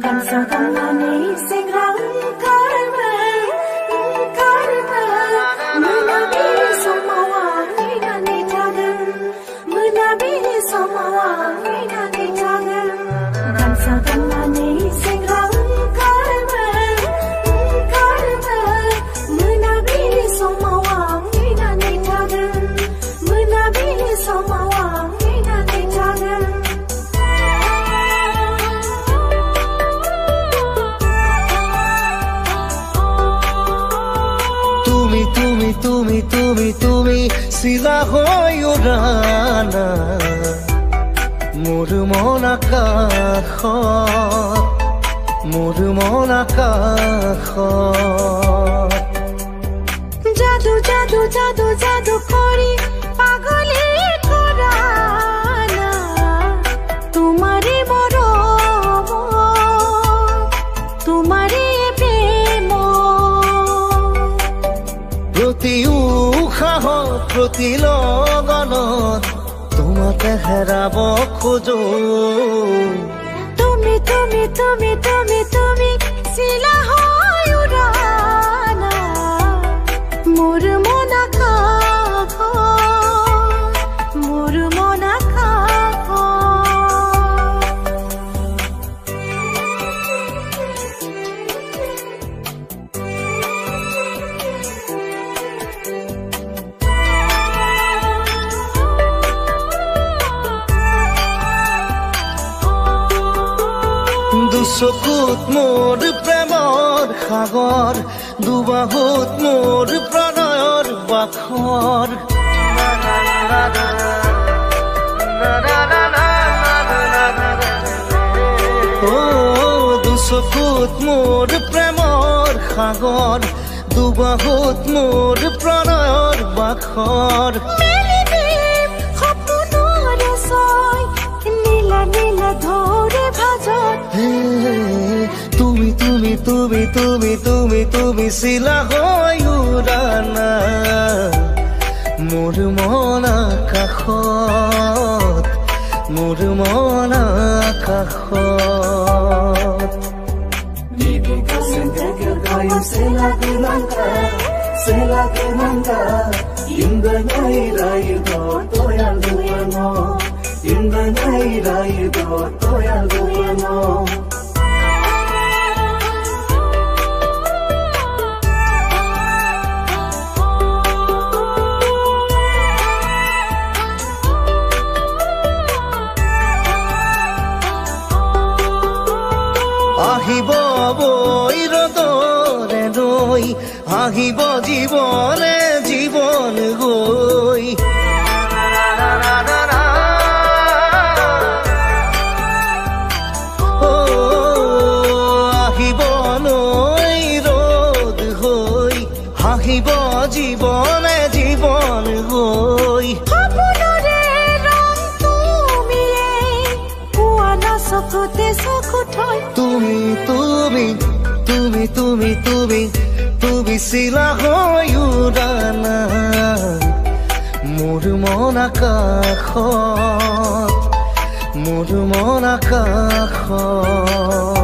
Gansa tangani singrang karmel menabi somawang inani tagan menabi somawang inani tagan Gansa tangani singrang karmel menabi somawang inani tagan menabi somawang inani tagan তুমি সিলা হয় উড়ানা মোর মন আকাশত জাদু জাদু জাদু জাদু করি পাগলে করানা তোমারে মরম তোমারে প্রেম প্রতি উশাহ প্রতি লগনত তোমাকে হেৰাব খোজো তুমি তুমি তুমি তুমি তুমি চিলা হয় উড়ানা মোৰ মন আকাশ মোৰ মন আকাশ দুচকুত মোৰ প্ৰেমৰ সাগৰ দুবাহুত মোৰ প্ৰণয়ৰ বাখৰ দুচকুত মোৰ প্ৰেমৰ সাগৰ দুবাহুত মোৰ প্ৰণয়ৰ বাখৰ ধরে ভাজত তুমি তুমি তুমি তুমি তুমি তুমি সিলা হয় উড়ানা মোর মন আকাশত মোর মন আকাশত In the night I go to Yalguano আহিব বৈৰদৰে ৰৈ আহিব জীৱনে জীৱন গৈ আহিব জীৱনে জীৱন গৈ সপোনৰে ৰং তুমিয়ে পুৱানা চকুতে চকু থৈ তুমি তুমি তুমি তুমি তুমি তুমি চিলা হৈ উড়ানা মোৰ মন আকাশত মোৰ মন আকাশত